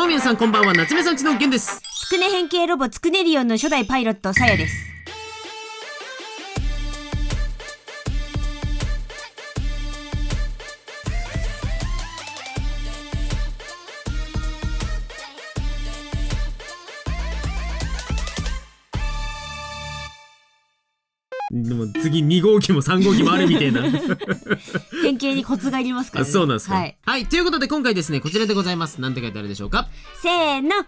皆さんこんばんは、夏目さんちの源です。つくね変形ロボつくねリオンの初代パイロットさやです。でも次2号機も3号機もあるみたいな変形にコツがいりますからね。そうなんですか。はい、はい、ということで今回ですね、こちらでございます。なんて書いてあるでしょうか。せーの、なんと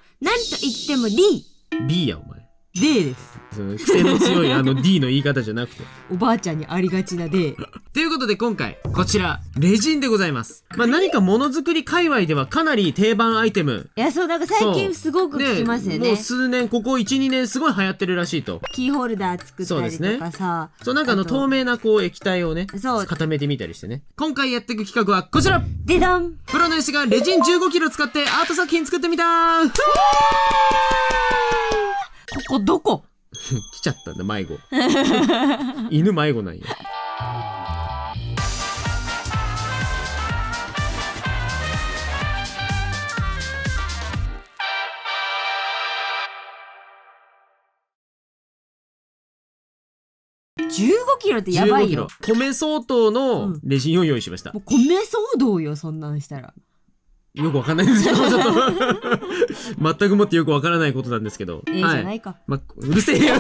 言っても D。 やお前 D です。その癖の強いD の言い方じゃなくておばあちゃんにありがちな D ということで今回こちらレジンでございます。何かものづくり界隈ではかなり定番アイテム。いや、そう、なんか最近すごく聞きますよね。もう数年、ここ 1,2 年すごい流行ってるらしいと。キーホルダー作ったりとかさ、そう、なんか透明な液体をね、固めてみたりしてね。今回やっていく企画はこちら。でだん。プロの絵師がレジン15キロ使ってアート作品作ってみたー。ここどこ来ちゃったんだ、迷子。犬迷子なんや。15キロってやばいよ。米相当のレジンを用意しました。もう米騒動よ、そんなんしたら。よくわかんないんですけど、ちょっと全くもってよくわからないことなんですけど。じゃないか。うるせえよ。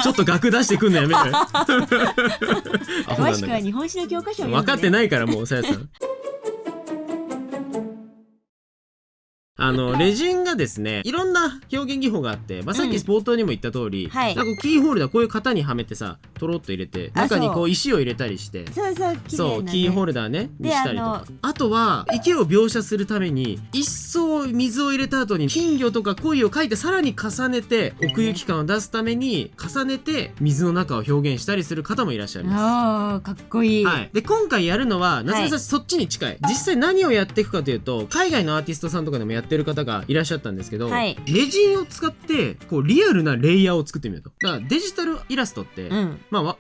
ちょっと額出してくんのやめて。詳しくは日本史の教科書を読んでね。分かってないからもう、さやさん。レジンがですね、いろんな表現技法があって、さっきスポートにも言った通り、なんかキーホルダーこういう型にはめてさ、とろっと入れて、中に石を入れたりして、そう、キーホルダーね、にしたりとか。あとは、池を描写するために、一層水を入れた後に金魚とか鯉を描いてさらに重ねて、奥行き感を出すために、重ねて水の中を表現したりする方もいらっしゃいます。かっこいい。はい。で、今回やるのは、夏目さんそっちに近い。実際何をやっていくかというと、海外のアーティストさんとかでもやってる方がいらっしゃったんですけど、レジンを使ってリアルなレイヤーを作ってみようと。だからデジタルイラストって、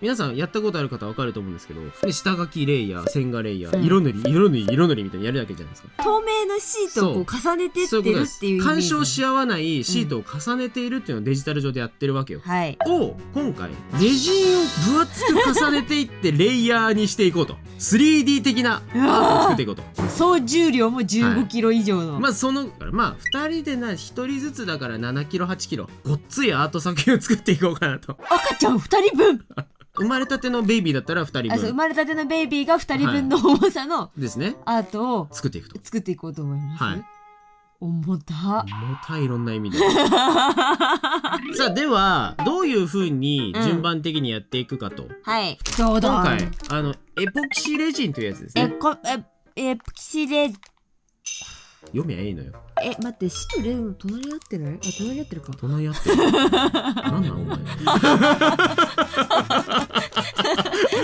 皆さんやったことある方は分かると思うんですけど、下書きレイヤー、線画レイヤー、色塗りみたいにやるだけじゃないですか。透明なシートを重ねてってるっていうイメージ。干渉し合わないシートを重ねているっていうのをデジタル上でやってるわけよ。を今回レジンを分厚く重ねていってレイヤーにしていこうと。3D 的なアートを作っていこうと。総重量も15キロ以上の。2人で1人ずつだから7キロ8キロごっついアート作品を作っていこうかなと。赤ちゃん2人分。生まれたてのベイビーだったら2人分。生まれたてのベイビーが2人分の重さのですね、アートを作っていこうと思います。重たい、いろんな意味で。さあ、ではどういう風に順番的にやっていくかと。今回エポキシレジンというやつですね。エポキシレ読めばいいのよ。待って、シとレの隣り合ってない？隣り合ってるか。隣り合ってる。なんなんお前。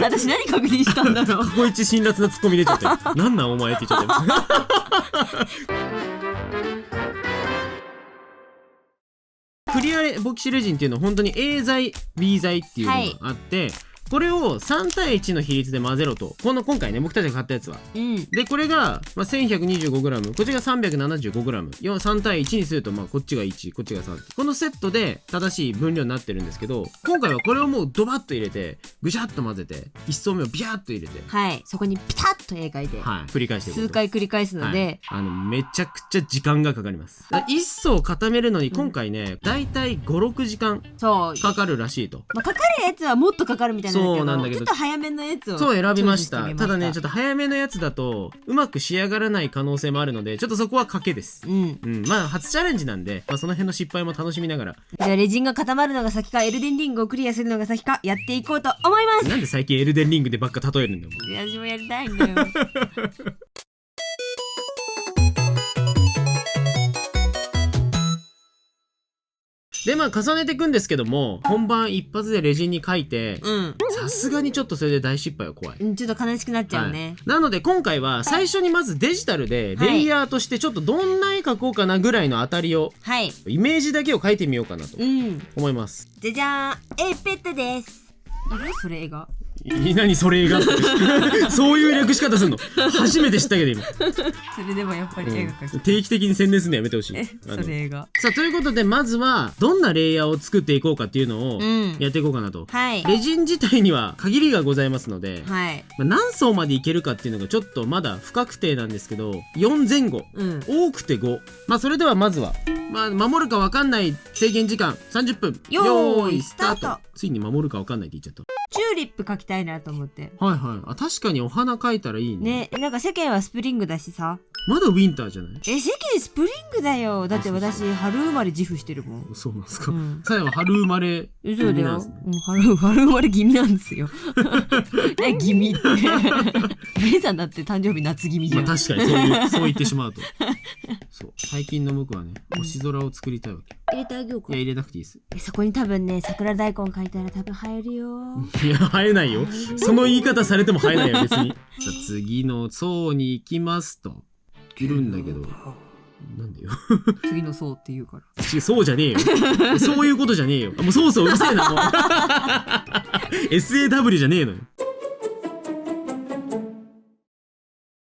私何確認したんだろう。過去一辛辣なツッコミ出ちゃって。なんなんお前って言っちゃって。クリアエポキシレジンっていうのは本当に A 剤 B 剤っていうのがあって、これを3対1の比率で混ぜろと。今回ね、僕たちが買ったやつは。で、これが、1125g、こっちが 375g。3対1にすると、こっちが1、こっちが3。このセットで正しい分量になってるんですけど、今回はこれをもうドバッと入れて、ぐしゃっと混ぜて、1層目をビャーっと入れて。そこにピタッと絵描いて。繰り返していく。数回繰り返すので。めちゃくちゃ時間がかかります。1層固めるのに今回ね、だいたい5、6時間かかるらしいと。かかるやつはもっとかかるみたいな。そうなんだけど、ちょっと早めのやつを選びました。ただね、ちょっと早めのやつだとうまく仕上がらない可能性もあるので、ちょっとそこは賭けです。初チャレンジなんで、その辺の失敗も楽しみながら。じゃあレジンが固まるのが先かエルデンリングをクリアするのが先かやっていこうと思います。なんで最近エルデンリングでばっか例えるんだよ。私もやりたいんだよ。で重ねていくんですけども、本番一発でレジンに書いて、さすがにちょっとそれで大失敗は怖い。ちょっと悲しくなっちゃうね。なので今回は最初にまずデジタルでレイヤーとしてちょっとどんな絵描こうかなぐらいの当たりを、イメージだけを描いてみようかなと思います。じゃじゃーん、ペットです。いるそれ絵が。何それ映画ってそういう略し方すんの初めて知ったけど今それでもやっぱり映画描き定期的に宣伝するのやめてほしい。それ映画。さあということでまずはどんなレイヤーを作っていこうかっていうのをやっていこうかなと、はい。レジン自体には限りがございますので、はい。何層までいけるかっていうのがちょっとまだ不確定なんですけど4前後、多くて5。それではまずは、守るか分かんない制限時間30分よーいスタート。ついに守るか分かんないって言っちゃった。チューリップ描きたいなと思って。はいはい。確かにお花描いたらいいね。ね、なんか世間はスプリングだしさ。まだウィンターじゃない？世間スプリングだよ。だって私春生まれ自負してるもん。そうなんですか。さやは春生まれ気そうだよ。味なんですね。春生まれ気味なんですよ。気味って。メイさんだって誕生日夏気味じゃん。確かにそう言ってしまうと。そう最近の僕はね星空を作りたいわけ。入れてあげようか。いや入れなくていいです。そこに多分ね桜大根描いたら多分生えるよ。いや生えないよ。その言い方されても生えないよ別に。さあ次の層に行きますといるんだけど。なんでよ次の層って言うから。そうじゃねえよそういうことじゃねえよ。もうそううるせえなもうSAW じゃねえのよ。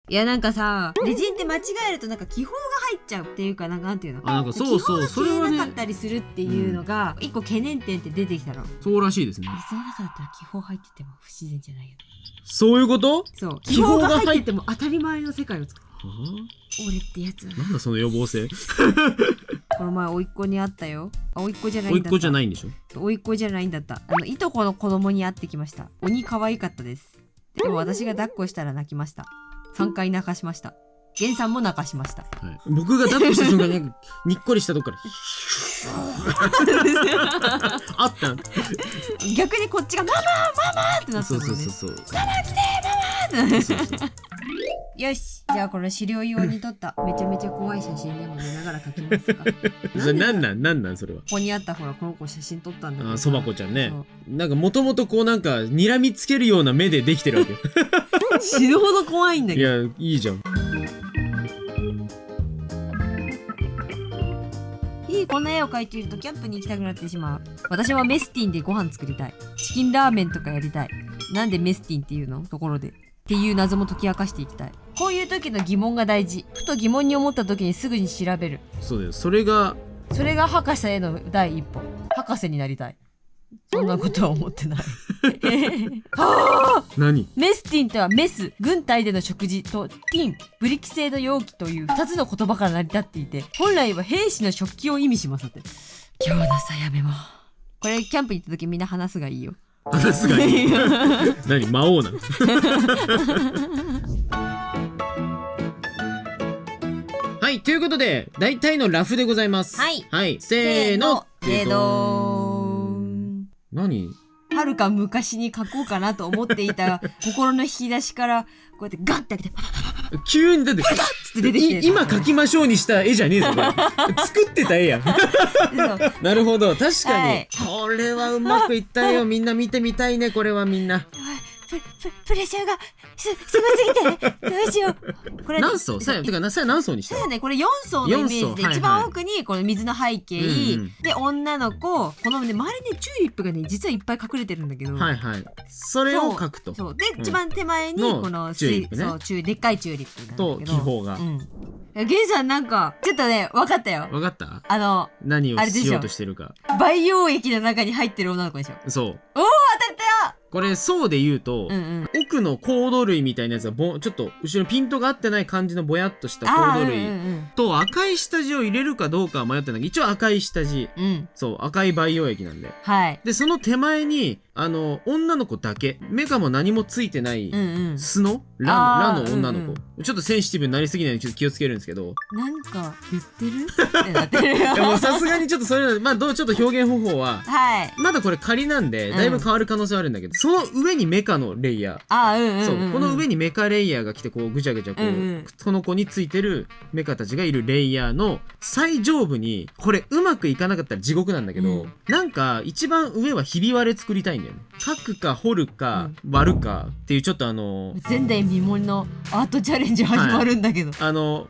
いやなんかさレジンって間違えるとなんか気泡が入っちゃうっていうかなんていうの、なんかそうそれそれはねなかったりするっていうのが一個懸念点って出てきたの。そうらしいですね。水の中だったら気泡入ってても不自然じゃないよね。そういうこと？そう気泡が入ってても当たり前の世界を作る。俺ってやつはなんだその予防性この前甥っ子に会ったよ。甥っ子じゃないんだった。甥っ子じゃないんでしょ。甥っ子じゃないんだった。いとこの子供に会ってきました。鬼可愛かったです。でも私が抱っこしたら泣きました。3回泣かしました。源さんも泣かしました、はい、僕が抱っこした瞬間ににっこりしたとこからあった逆にこっちがママってなってたもんね。そうママ来てママってそうよしじゃあこの資料用に撮っためちゃめちゃ怖い写真でも見ながら描きますか。なんなんそれは。ここにあったほらこの子写真撮ったんだけどそばこちゃんね。なんかもともとこうなんか睨みつけるような目でできてるわけ死ぬほど怖いんだけど。いやいいじゃん。こんな絵を描いているとキャンプに行きたくなってしまう。私はメスティンでご飯作りたい。チキンラーメンとかやりたい。なんでメスティンっていうのところでっていう謎も解き明かしていきたい。こういう時の疑問が大事。ふと疑問に思った時にすぐに調べる。そうだよ。それが博士への第一歩。博士になりたい。そんなことは思ってない何？メスティンとはメス、軍隊での食事とティン、ブリキ製の容器という2つの言葉から成り立っていて、本来は兵士の食器を意味しますって。今日のさやめもこれキャンプ行った時みんな話すがいいよ。話すがいい何魔王なのはい、ということで大体のラフでございます。はい、はい、せーのでどーん。何？はるか昔に書こうかなと思っていた心の引き出しからこうやってガッて開けて急にだって出てきて今描きましょうにした絵じゃねえぞこれ作ってた絵やんなるほど確かに、はい、これはうまくいったよ。みんな見てみたいねこれはみんな。プレッシャーがすごすぎてどうしよう。これ何層？さや何層にした？そうねこれ4層のイメージで一番奥にこの水の背景、で女の子このね周りにチューリップがね実はいっぱい隠れてるんだけど、はいはい、それを描くと。そうで、一番手前にこのチューリップね、そうでっかいチューリップなんだけどと気泡が。ゲンさんなんかちょっとね分かったよ。分かった？何をしようとしてるか。培養液の中に入ってる女の子でしょ。そう。おお当たったよ。これ層で言うと、奥のコード類みたいなやつがちょっと後ろピントが合ってない感じのぼやっとしたコード類と赤い下地を入れるかどうかは迷ってない。一応赤い下地、そう赤い培養液なんで、でその手前に女の子だけメカも何もついてない素のラの女の子、ちょっとセンシティブになりすぎないようにちょっと気をつけるんですけど、なんか言ってるってなってるよ。いやもうさすがにちょっとそれちょっと表現方法は、まだこれ仮なんでだいぶ変わる可能性はあるんだけど、その上にメカのレイヤー、そうこの上にメカレイヤーが来てこうぐちゃぐちゃこう、この子についてるメカたちがいるレイヤーの最上部にこれうまくいかなかったら地獄なんだけど、なんか一番上はひび割れ作りたいんだよね。書くか掘るか割るかっていうちょっと前代未聞のアートチャレンジ始まるんだけど、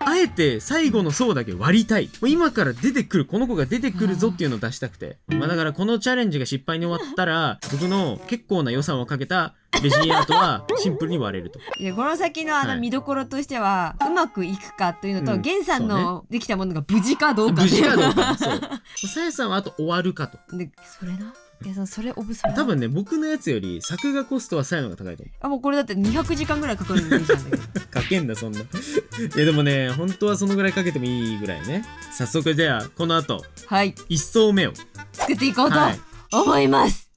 あえて最後の層だけ割りたい。もう今から出てくるこの子が出てくるぞっていうのを出したくて、だからこのチャレンジが失敗に終わったら僕の結構な予算をかけたレジンアートはシンプルに割れると。でこの先のはい見どころとしては、うまくいくかというのと、うん源さんそうのできたものが無事かどうか無事かどうかか。そうさやさんはあと終わるかと。でそれな、いやそれオブそれな多分ね僕のやつより作画コストはさやの方が高いと思もうこれだって200時間ぐらいかかるイメージなんだけどう。かけんなそんな。いやでもね本当はそのぐらいかけてもいいぐらいね。早速じゃあこの後はい1層目を。作っていこうとはい思います、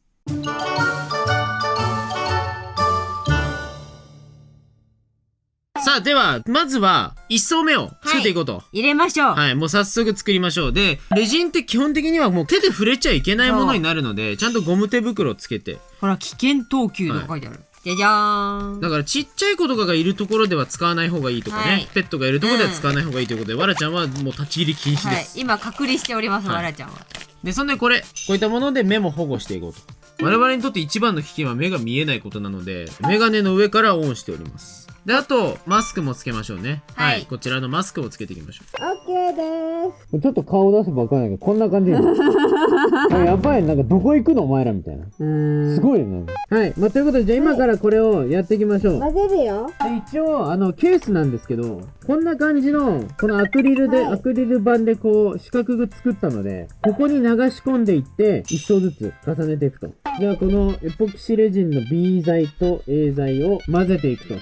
さあではまずは1層目を作っていこうと。入れましょう、はい、もう早速作りましょう。で、レジンって基本的にはもう手で触れちゃいけないものになるので、ちゃんとゴム手袋をつけて。ほら危険等級とか書いてある、じゃじゃーん。だからちっちゃい子とかがいるところでは使わない方がいいとかね、はいペットがいるところでは使わない方がいいということで、わらちゃんはもう立ち入り禁止はいです。今隔離しております、はいわらちゃんは。で、そんでこういったもので目も保護していこうと。我々にとって一番の危険は目が見えないことなので、メガネの上からオンしております。で、あと、マスクもつけましょうね。はいこちらのマスクをつけていきましょオッケーでーす。う。ちょっと顔出せばわかんないけど、こんな感じやばい、なんかどこ行くのお前らみたいな。すごいよね。はい、ということで、じゃあ今からこれをやっていきましょう。混ぜるよ。で一応ケースなんですけど、こんな感じのこのアクリルで、アクリル板でこう四角く作ったので、ここに流し込んでいって1層ずつ重ねていくと。じゃあこのエポキシレジンの B 剤と A 剤を混ぜていくと。はい。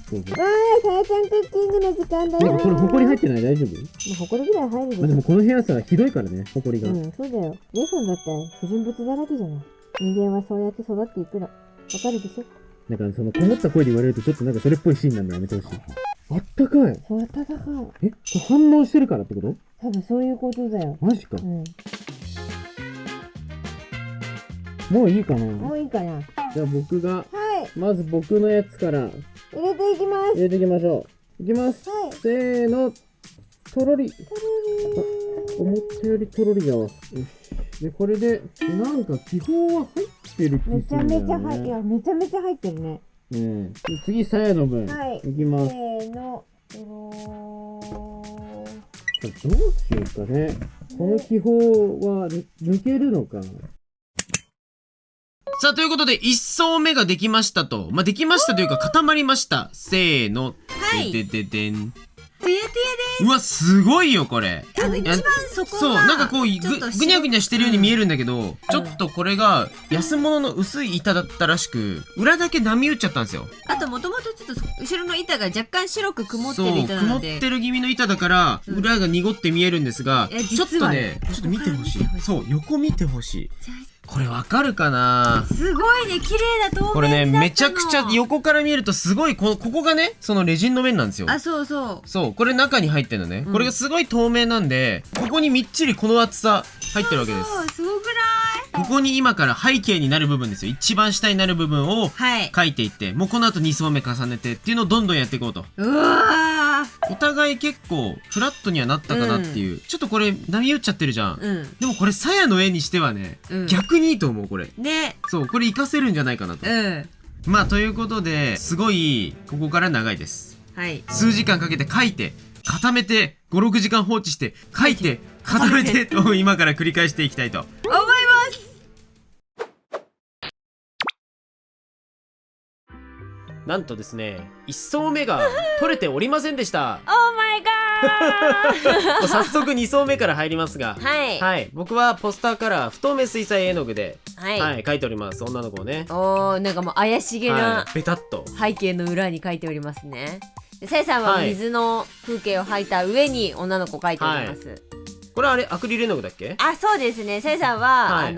そうそう。さやちゃんクッキングの時間だよ。なんかこれホコリ入ってない？大丈夫？もうほこりぐらい入るでしょ。でもこの部屋さひどいからね、ホコリが。そうだよ。レーソンだったら不純物だらけじゃない。人間はそうやって育っていくの。わかるでしょ？なんかそのこもった声で言われるとちょっとなんかそれっぽいシーンなんでやめてほしい。あったかい。そう、暖かい。これ反応してるからってこと？多分そういうことだよ。マジか。うん。もういいかな。もういいかな。じゃあ僕が、はい。まず僕のやつから入れていきます。入れていきましょう。いきます。はいせーの。とろり。思ったよりとろりだわ。よし。で、これで、なんか気泡は入ってる気めちゃするんだよね。めちゃ入ってる。めちゃめちゃ入ってるね。で次、さやの分。はいいきます。せーの。これどうしようかね。この気泡は抜けるのか。さあ、ということで、1層目ができましたと。できましたというか、固まりました。せーの。はいでででん。てやてやうわ、すごいよ、これ。一番そこがそう、なんかこうぐちょっとぐにゃぐにゃしてるように見えるんだけど、ちょっとこれが安物の薄い板だったらしく、裏だけ波打っちゃったんですよ。あともともとちょっと後ろの板が若干白く曇ってそう、る板な曇っのでてる気味の板だから、裏が濁って見えるんですが、いやちょっ実はとね、ちょっと見てほしい横から見てほし。いそう、横見てほしい。これわかるかな？すごいね、綺麗な透明だったの。これね、めちゃくちゃ横から見えるとすごいここがね、そのレジンの面なんですよ。あ、そうそう。そう、これ中に入ってるのね。これがすごい透明なんで、ここにみっちりこの厚さ入ってるわけです。そう、すごくない？ここに今から背景になる部分ですよ。一番下になる部分をはい。描いていって、もうこの後2層目重ねてっていうのをどんどんやっていこうと。うわお互い結構フラットにはなったかなっていう。ちょっとこれ波打っちゃってるじゃん。ー。でもこれ鞘の絵にしてはね、うん逆にいいと思うこれ。ね。そう、これ活かせるんじゃないかなと。ということで、すごいここから長いです。はい。数時間かけて書いて固めて5、6時間放置して書いて固めてと今から繰り返していきたいと思いますなんとですね1層目が取れておりませんでしたオーマイガー早速2層目から入りますがはい。はい僕はポスターカラー不透明水彩絵の具で、はい。はい、描いております女の子をね、おー、なんかもう怪しげは、ないベタっと背景の裏に書いておりますね。でさやさんは水の風景を描いた上に女の子描いております。これあれアクリル絵の具だっけ？あ、そうですね。さやさんは、はい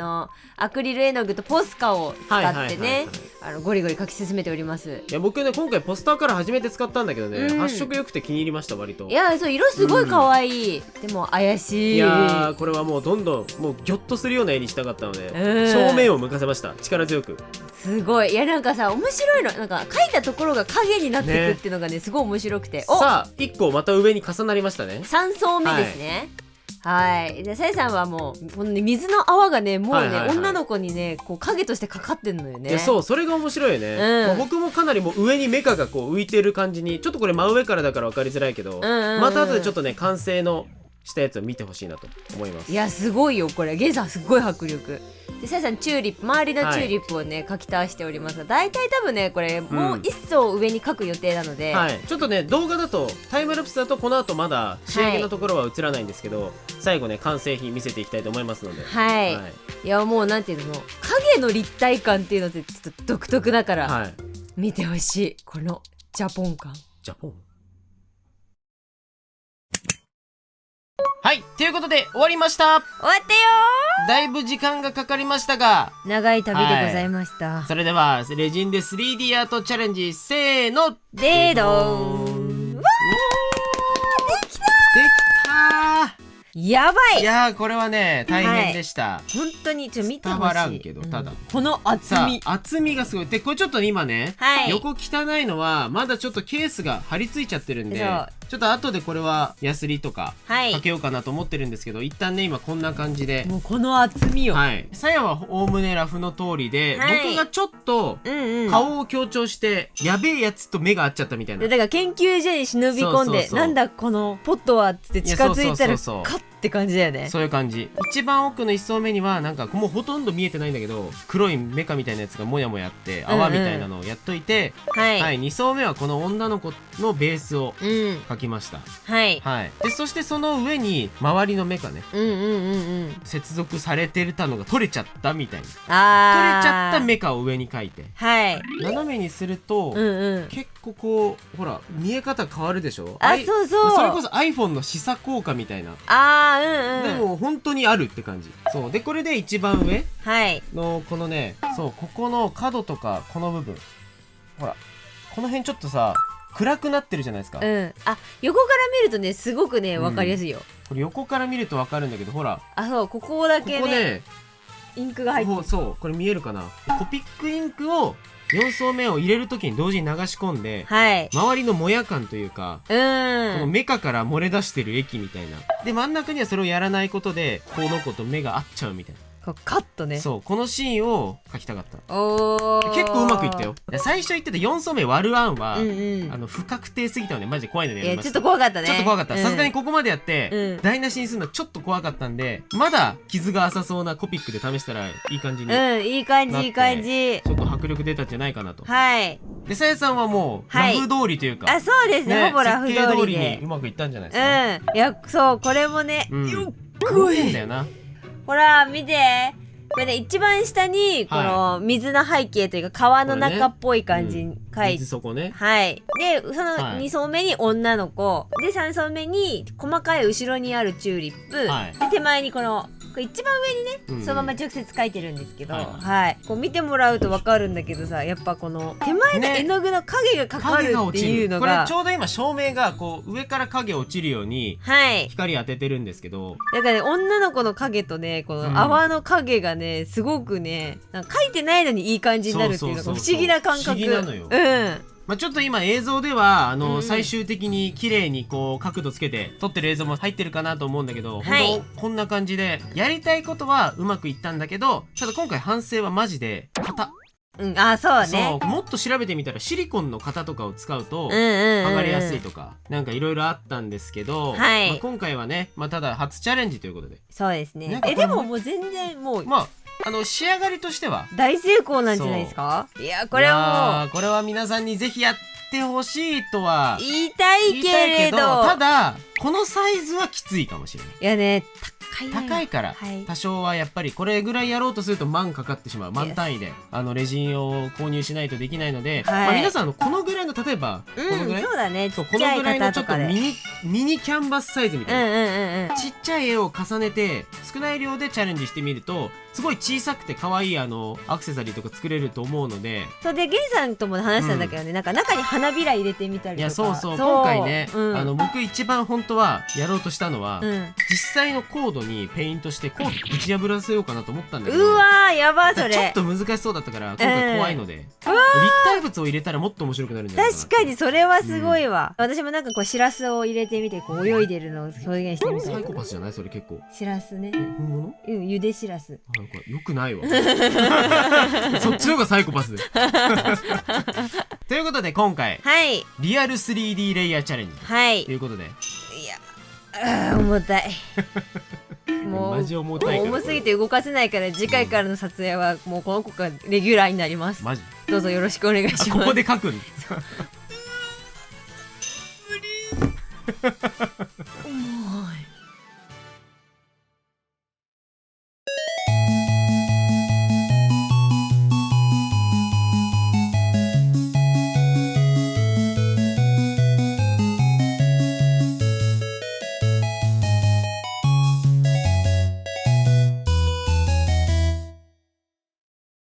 アクリル絵の具とポスカを使ってはいはいはいねはい、ゴリゴリ描き進めております。いや僕ね今回ポスターカラー初めて使ったんだけどね、うん発色良くて気に入りました割と。いや、そう、色すごい可愛い。でも怪しい。いやーこれはもうどんどんもうギョッとするような絵にしたかったので、うん正面を向かせました力強く。すごい。いや、なんかさ、面白いの。なんか描いたところが影になっていくっていうのがね、すごい面白くて。お、さあ1個また上に重なりましたね。 3層目ですね。はい。で、さやさんはもう、このね、水の泡がね、もうね、はいはいはい女の子にね、こう影としてかかってんのよね。いやそうそれが面白いよね、うんまあ僕もかなりもう上にメカがこう浮いてる感じにちょっとこれ真上からだから分かりづらいけど、うんうんうんまた後でちょっとね完成のしたやつを見てほしいなと思います。いやすごいよこれ。ゲンさんすごい迫力で、さやさんチューリップ、周りのチューリップをね、描き足しておりますが、大体多分ねこれもう一層上に描く予定なので、ちょっとね動画だとタイムラプスだとこの後まだ仕上げのところは映らないんですけど、最後ね完成品見せていきたいと思いますので、いやもうなんていうの、影の立体感っていうのってちょっと独特だから、見てほしいこのジャポン感。ジャポン。はい、ということで終わりました。終わったよだいぶ時間がかかりましたが、長い旅でございました。それではレジンで 3D アートチャレンジ、せーの、でーどーん。わー、できたやばい。いやーこれはね大変でした、本当にちょっと見てほしい。伝わらんけど、ただこの厚み、厚みがすごい。でこれちょっと今ね、横汚いのはまだちょっとケースが張り付いちゃってるんで、ちょっと後でこれはヤスリとかかけようかなと思ってるんですけど、一旦ね今こんな感じで、もうこの厚みよ。さやはおおむねラフの通りで、僕がちょっと顔を強調してやべえやつと目が合っちゃったみたいな。だから研究所に忍び込んで、なんだこのポットはっつって近づいたらカッって感じだよね。そういう感じ。一番奥の一層目にはなんかもうほとんど見えてないんだけど、黒いメカみたいなやつがもやもやあって泡みたいなのをやっといて、2層目はこの女の子のベースを描きました。でそしてその上に周りのメカね、接続されてたのが取れちゃったみたいな、取れちゃったメカを上に描いて、斜めにすると結構こうほら見え方変わるでしょ。そうそう、それこそ iPhone の示唆効果みたいな、でも本当にあるって感じ。そうでこれで一番上のこのね、そうここの角とかこの部分、ほらこの辺ちょっとさ暗くなってるじゃないですか。横から見るとねすごくね分かりやすいよ。これ横から見ると分かるんだけど、ほらそうここだけねインクが入ってる。そうこれ見えるかな。コピックインクを4層目を入れるときに同時に流し込んで、周りのもや感というか、このメカから漏れ出してる液みたいな。で真ん中にはそれをやらないことでこの子と目が合っちゃうみたいな。カットね。そうこのシーンを描きたかった。結構うまくいったよ。最初言ってた4層目割る案は、不確定すぎたのでマジで怖いのでやりました。ちょっと怖かったね。ちょっと怖かった。さすがにここまでやって、台無しにするのはちょっと怖かったんで、まだ傷が浅そうなコピックで試したらいい感じに。いい感じいい感じ。ちょっと迫力出たんじゃないかなと。でさやさんはもうラフ通りというか、そうですね、ほぼラフ通りでうまくいったんじゃないですか。いやそうこれもね、よくいんだよな。ほら見て、これね一番下にこの水の背景というか川の中っぽい感じに描いて、水底ね。でその2層目に女の子で、3層目に細かい後ろにあるチューリップ、で手前にこれ一番上にね、そのまま直接描いてるんですけど、こう見てもらうと分かるんだけどさ、やっぱこの手前の絵の具の影がかかるっていうのが、これちょうど今照明がこう上から影落ちるように光当ててるんですけど、だからね女の子の影とねこの泡の影がねすごくねなんか描いてないのにいい感じになるっていうのが不思議な感覚。不思議なのよ。ちょっと今映像では最終的に綺麗にこう角度つけて撮ってる映像も入ってるかなと思うんだけど、本当こんな感じでやりたいことはうまくいったんだけど、ただ今回反省はマジで型。そうね。もっと調べてみたらシリコンの型とかを使うと剥がれやすいとかなんかいろいろあったんですけど、今回はねただ初チャレンジということで。そうですね。でももう全然もう仕上がりとしては大成功なんじゃないですか。いやこれはもうこれは皆さんにぜひやってほしいとは言いたいけれど、ただこのサイズはきついかもしれない。いやね高いから、多少はやっぱりこれぐらいやろうとすると万かかってしまう。万単位でレジンを購入しないとできないので、皆さんこのぐらいの例えばこのぐらい、そうだね、このぐらいのちょっとミニキャンバスサイズみたいな、ちっちゃい絵を重ねて少ない量でチャレンジしてみるとすごい小さくて可愛いアクセサリーとか作れると思うので。そうでゲンさんとも話したんだけどね、なんか中に花びら入れてみたりとか。いやそう今回ね、僕一番本当はやろうとしたのは、実際のコードにペイントしてコード打ち破らせようかなと思ったんだけど、うわーやばそれちょっと難しそうだったから今回怖いので、立体物を入れたらもっと面白くなるんじゃないかな。確かにそれはすごいわ。私もなんかこうしらすを入れてみてこう泳いでるのを表現してみて。サイコパスじゃないそれ結構。しらすね。本物？ゆでしらす。よくないわ。そっちの方がサイコパスで。ということで今回、リアル 3D レイヤーチャレンジということで、重たい。もうマジ重たいから。重すぎて動かせないから、次回からの撮影はもうこの子がレギュラーになります。マジどうぞよろしくお願いします。ここで書くん重い。